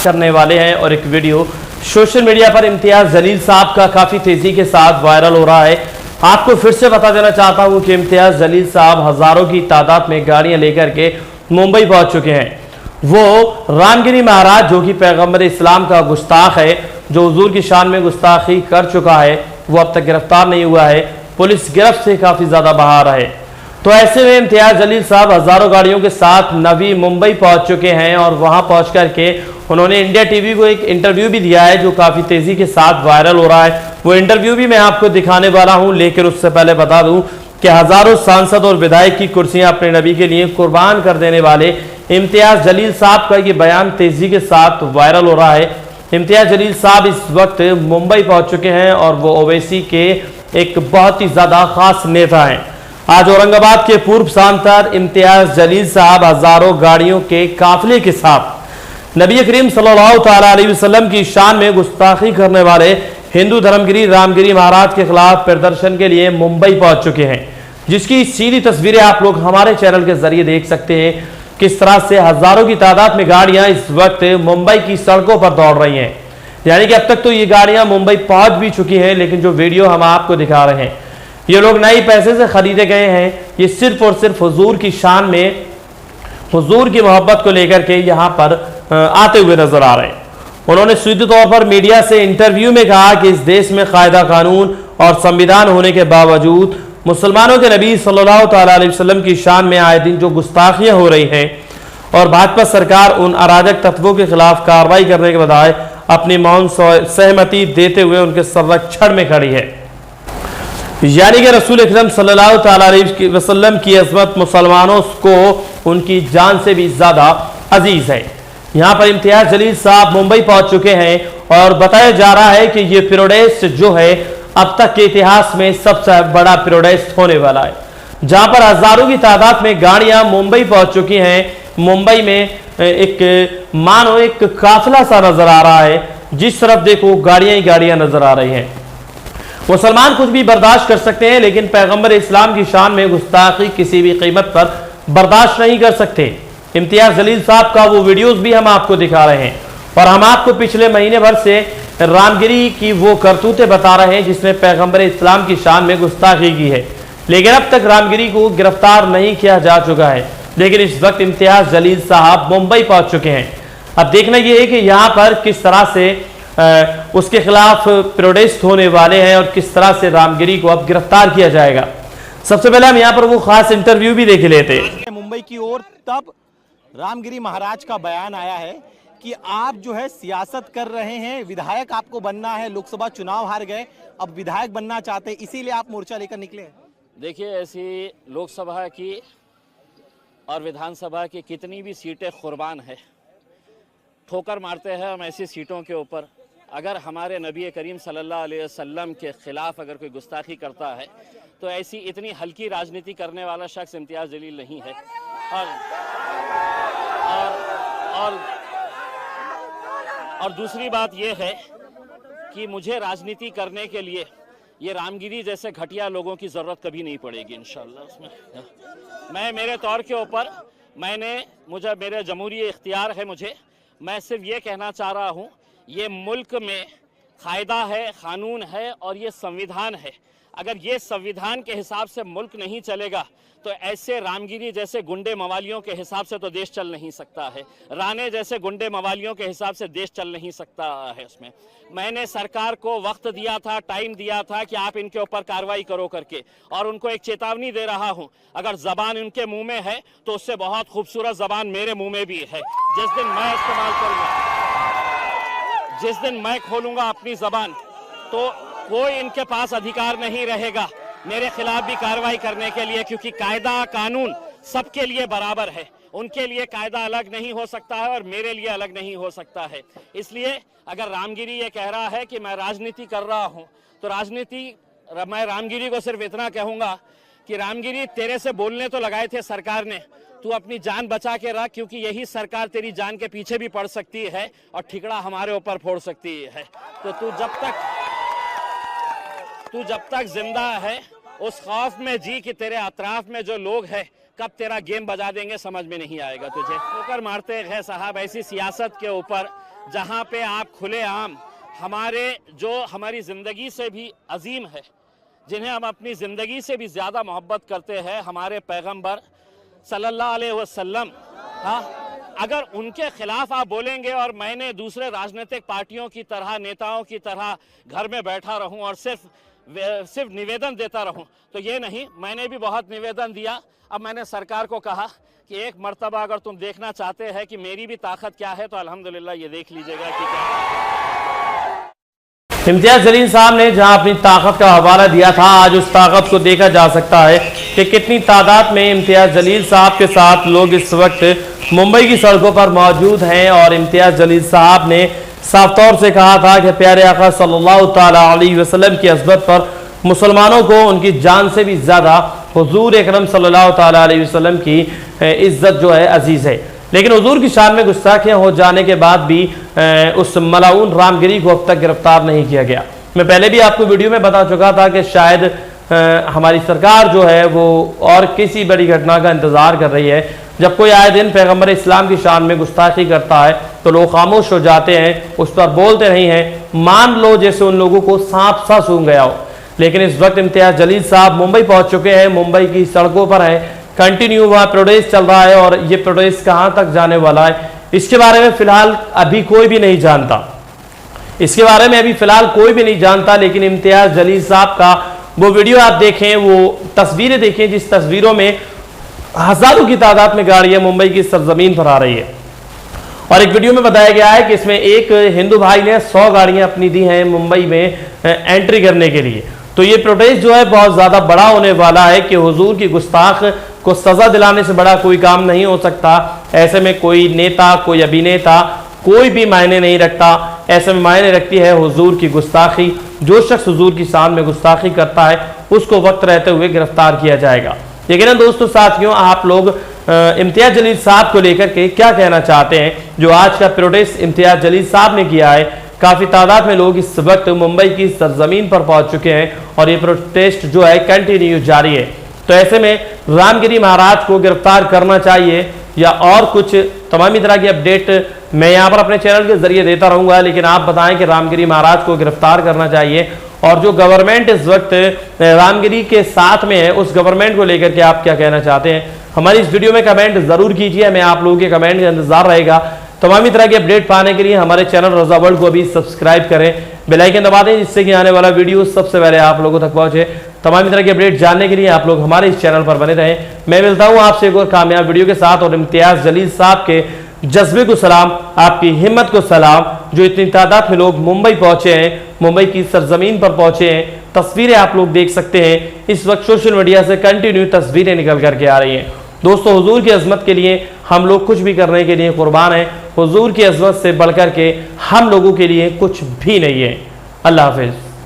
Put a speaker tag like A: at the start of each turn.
A: करने वाले हैं और एक वीडियो सोशल मीडिया पर इम्तियाज जलील साहब का काफ़ी तेज़ी के साथ वायरल हो रहा है। आपको फिर से बता देना चाहता हूं कि इम्तियाज जलील साहब हज़ारों की तादाद में गाड़ियां लेकर के मुंबई पहुंच चुके हैं। वो रामगिरी महाराज जो कि पैगम्बर इस्लाम का गुस्ताख है, जो हुजूर की शान में गुस्ताखी कर चुका है, वो अब तक गिरफ्तार नहीं हुआ है। पुलिस गिरफ्त से काफ़ी ज़्यादा बाहर है। तो ऐसे में इम्तियाज जलील साहब हज़ारों गाड़ियों के साथ नवी मुंबई पहुंच चुके हैं और वहां पहुंच करके उन्होंने इंडिया टीवी को एक इंटरव्यू भी दिया है जो काफ़ी तेज़ी के साथ वायरल हो रहा है। वो इंटरव्यू भी मैं आपको दिखाने वाला हूं, लेकिन उससे पहले बता दूं कि हज़ारों सांसद और विधायक की कुर्सियां अपने नबी के लिए कुर्बान कर देने वाले इम्तियाज जलील साहब का ये बयान तेज़ी के साथ वायरल हो रहा है। इम्तियाज जलील साहब इस वक्त मुंबई पहुँच चुके हैं और वो ओवैसी के एक बहुत ही ज़्यादा ख़ास नेता हैं। आज औरंगाबाद के पूर्व सांसद इम्तियाज जलील साहब हज़ारों गाड़ियों के काफिले के साथ नबी करीम सल्लल्लाहु अलैहि वसल्लम की शान में गुस्ताखी करने वाले हिंदू धर्मगिरी रामगिरी महाराज के खिलाफ प्रदर्शन के लिए मुंबई पहुंच चुके हैं, जिसकी सीधी तस्वीरें आप लोग हमारे चैनल के जरिए देख सकते हैं। किस तरह से हज़ारों की तादाद में गाड़ियां इस वक्त मुंबई की सड़कों पर दौड़ रही हैं। यानी कि अब तक तो ये गाड़ियां मुंबई पहुंच भी चुकी हैं, लेकिन जो वीडियो हम आपको दिखा रहे हैं ये लोग नए पैसे से खरीदे गए हैं। ये सिर्फ और सिर्फ हुजूर की शान में, हुजूर की मोहब्बत को लेकर के यहाँ पर आते हुए नजर आ रहे हैं। उन्होंने सीधे तौर पर मीडिया से इंटरव्यू में कहा कि इस देश में कायदा कानून और संविधान होने के बावजूद मुसलमानों के नबी सल्लल्लाहु अलैहि वसल्लम की शान में आए दिन जो गुस्ताखियां हो रही हैं और भाजपा सरकार उन अराजक तत्वों के खिलाफ कार्रवाई करने के बजाय अपनी मौन सहमति देते हुए उनके संरक्षण में खड़ी है। यानी कि रसूल अकरम सल्लल्लाहु अलैहि वसल्लम की अज़मत मुसलमानों को उनकी जान से भी ज़्यादा अजीज है। यहाँ पर इम्तियाज जलील साहब मुंबई पहुँच चुके हैं और बताया जा रहा है कि ये प्रोटेस्ट जो है अब तक के इतिहास में सबसे बड़ा प्रोटेस्ट होने वाला है, जहाँ पर हज़ारों की तादाद में गाड़ियाँ मुंबई पहुँच चुकी हैं। मुंबई में एक मानो एक काफिला सा नज़र आ रहा है, जिस तरफ देखो गाड़ियाँ ही गाड़ियाँ नज़र आ रही हैं। मुसलमान कुछ भी बर्दाश्त कर सकते हैं, लेकिन पैगंबर इस्लाम की शान में गुस्ताखी किसी भी कीमत पर बर्दाश्त नहीं कर सकते। इम्तियाज जलील साहब का वो वीडियोस भी हम आपको दिखा रहे हैं और हम आपको पिछले महीने भर से रामगिरी की वो करतूतें बता रहे हैं जिसने पैगंबर इस्लाम की शान में गुस्ताखी की है, लेकिन अब तक रामगिरी को गिरफ्तार नहीं किया जा चुका है। लेकिन इस वक्त इम्तियाज जलील साहब मुंबई पहुंच चुके हैं। अब देखना यह है कि यहाँ पर किस तरह से उसके खिलाफ प्रोटेस्ट होने वाले हैं और किस तरह से रामगिरी को अब गिरफ्तार किया जाएगा। सबसे पहले हम यहाँ पर वो खास इंटरव्यू भी देख लेते हैं
B: मुंबई की ओर। तब रामगिरी महाराज का बयान आया है कि आप जो है सियासत कर रहे हैं, विधायक आपको बनना है, लोकसभा चुनाव हार गए, अब विधायक बनना चाहते हैं, इसीलिए आप मोर्चा लेकर निकले।
C: देखिए, ऐसी लोकसभा की और विधानसभा की कितनी भी सीटें कुर्बान है, ठोकर मारते हैं हम ऐसी सीटों के ऊपर। अगर हमारे नबी करीम सल्लल्लाहु अलैहि वसल्लम के खिलाफ अगर कोई गुस्ताखी करता है तो ऐसी इतनी हल्की राजनीति करने वाला शख्स इम्तियाज जलील नहीं है। और दूसरी बात यह है कि मुझे राजनीति करने के लिए ये रामगिरी जैसे घटिया लोगों की ज़रूरत कभी नहीं पड़ेगी इंशाल्लाह। उसमें मैं मेरे तौर के ऊपर मुझे मेरे जमहूरी इख्तियार है, मैं सिर्फ ये कहना चाह रहा हूँ, ये मुल्क में कायदा है, कानून है और ये संविधान है। अगर ये संविधान के हिसाब से मुल्क नहीं चलेगा तो ऐसे रामगिरी जैसे गुंडे मवालियों के हिसाब से तो देश चल नहीं सकता है, राणे जैसे गुंडे मवालियों के हिसाब से देश चल नहीं सकता है। उसमें मैंने सरकार को वक्त दिया था, टाइम दिया था कि आप इनके ऊपर कार्रवाई करो करके, और उनको एक चेतावनी दे रहा हूं, अगर जबान इनके मुंह में है तो उससे बहुत खूबसूरत जबान मेरे मुंह में भी है। जिस दिन मैं इस्तेमाल करूंगा, जिस दिन मैं खोलूंगा अपनी जबान, तो कोई इनके पास अधिकार नहीं रहेगा मेरे खिलाफ भी कार्रवाई करने के लिए, क्योंकि कायदा कानून सबके लिए बराबर है। उनके लिए कायदा अलग नहीं हो सकता है और मेरे लिए अलग नहीं हो सकता है। इसलिए अगर रामगिरी ये कह रहा है कि मैं राजनीति कर रहा हूं, तो मैं रामगिरी को सिर्फ इतना कहूंगा कि रामगिरी, तेरे से बोलने तो लगाए थे सरकार ने, तू अपनी जान बचा के रख, क्योंकि यही सरकार तेरी जान के पीछे भी पड़ सकती है और ठिकड़ा हमारे ऊपर फोड़ सकती है। तो तू जब तक जिंदा है उस खौफ में जी कि तेरे अतराफ में जो लोग हैं कब तेरा गेम बजा देंगे समझ में नहीं आएगा तुझे। ठोकर मारते हैं साहब, ऐसी सियासत के ऊपर जहां पे आप खुलेआम हमारे जो हमारी ज़िंदगी से भी अजीम है, जिन्हें हम अपनी ज़िंदगी से भी ज़्यादा मोहब्बत करते हैं, हमारे पैगंबर सल्लल्लाहु अलैहि वसल्लम, हाँ, अगर उनके खिलाफ आप बोलेंगे और मैंने दूसरे राजनीतिक पार्टियों की तरह, नेताओं की तरह घर में बैठा रहूं और सिर्फ निवेदन देता रहूं, तो ये नहीं। मैंने भी बहुत निवेदन दिया। अब मैंने सरकार को कहा कि एक मर्तबा अगर तुम देखना चाहते हैं कि मेरी भी ताकत क्या है, तो अल्हम्दुलिल्लाह ये देख लीजिएगा कि क्या है।
A: इम्तियाज जलील साहब ने जहां अपनी ताकत का हवाला दिया था, आज उस ताकत को देखा जा सकता है कि कितनी तादाद में इम्तियाज जलील साहब के साथ लोग इस वक्त मुंबई की सड़कों पर मौजूद हैं। और इम्तियाज जलील साहब ने साफ तौर से कहा था कि प्यारे आका सल्लल्लाहु ताला अलैहि वसल्लम की अज़मत पर मुसलमानों को उनकी जान से भी ज़्यादा हुजूर अकरम सल्लल्लाहु ताला अलैहि वसल्लम की इज्जत जो है अजीज़ है। लेकिन हुजूर की शान में गुस्ताखियाँ हो जाने के बाद भी उस मलाउन रामगिरी को अब तक गिरफ्तार नहीं किया गया। मैं पहले भी आपको वीडियो में बता चुका था कि शायद हमारी सरकार जो है वो और किसी बड़ी घटना का इंतज़ार कर रही है। जब कोई आए दिन पैगम्बर इस्लाम की शान में गुस्ताखी करता है तो लोग खामोश हो जाते हैं, उस पर बोलते नहीं हैं, मान लो जैसे उन लोगों को सांप सा सूंघ गया हो। लेकिन इस वक्त इम्तियाज जलील साहब मुंबई पहुंच चुके हैं, मुंबई की सड़कों पर हैं, कंटिन्यू वहाँ प्रोटेस्ट चल रहा है। और ये प्रोटेस्ट कहाँ तक जाने वाला है, इसके बारे में फिलहाल अभी कोई भी नहीं जानता। इसके बारे में अभी फिलहाल कोई भी नहीं जानता। लेकिन इम्तियाज जलील साहब का वो वीडियो आप देखें, वो तस्वीरें देखें, जिस तस्वीरों में हजारों की तादाद में गाड़ियां मुंबई की सरजमीन पर आ रही है। और एक वीडियो में बताया गया है कि इसमें एक हिंदू भाई ने 100 गाड़ियां अपनी दी हैं मुंबई में एंट्री करने के लिए। तो ये प्रोटेस्ट जो है बहुत ज़्यादा बड़ा होने वाला है कि हुजूर की गुस्ताख को सज़ा दिलाने से बड़ा कोई काम नहीं हो सकता। ऐसे में कोई नेता, कोई अभिनेता, कोई भी मायने नहीं रखता। ऐसे में मायने रखती है हुजूर की गुस्ताखी। जो शख्स हुजूर की शान में गुस्ताखी करता है उसको वक्त रहते हुए गिरफ्तार किया जाएगा। लेकिन दोस्तों, साथियों, आप लोग इम्तियाज जलील साहब को लेकर के क्या कहना चाहते हैं? जो आज का प्रोटेस्ट इम्तियाज जलील साहब ने किया है, काफ़ी तादाद में लोग इस वक्त मुंबई की सरजमीन पर पहुंच चुके हैं और ये प्रोटेस्ट जो है कंटिन्यू जारी है। तो ऐसे में रामगिरी महाराज को गिरफ्तार करना चाहिए या और कुछ तमामी तरह की अपडेट मैं यहाँ पर अपने चैनल के जरिए देता रहूँगा। लेकिन आप बताएं कि रामगिरी महाराज को गिरफ्तार करना चाहिए। और जो गवर्नमेंट इस वक्त रामगिरी के साथ में है, उस गवर्नमेंट को लेकर के आप क्या कहना चाहते हैं? हमारी इस वीडियो में कमेंट जरूर कीजिए, हमें आप लोगों के कमेंट का इंतजार रहेगा। तमामी तरह की अपडेट पाने के लिए हमारे चैनल रज़ा वर्ल्ड को भी सब्सक्राइब करें, बेल आइकन दबा दें, जिससे कि आने वाला वीडियो सबसे पहले आप लोगों तक पहुंचे। तमामी तरह की अपडेट जानने के लिए आप लोग हमारे इस चैनल पर बने रहें। मैं मिलता हूं आपसे एक और कामयाब वीडियो के साथ। और इम्तियाज जलील साहब के जज्बे को सलाम, आपकी हिम्मत को सलाम, जो इतनी तादाद में लोग मुंबई पहुंचे हैं, मुंबई की सरजमीन पर पहुंचे हैं। तस्वीरें आप लोग देख सकते हैं, इस वक्त सोशल मीडिया से कंटिन्यू तस्वीरें निकल करके आ रही हैं। दोस्तों, हुजूर की अजमत के लिए हम लोग कुछ भी करने के लिए कुर्बान हैं। हुजूर की अजमत से बढ़कर के हम लोगों के लिए कुछ भी नहीं है। अल्लाह हाफिज।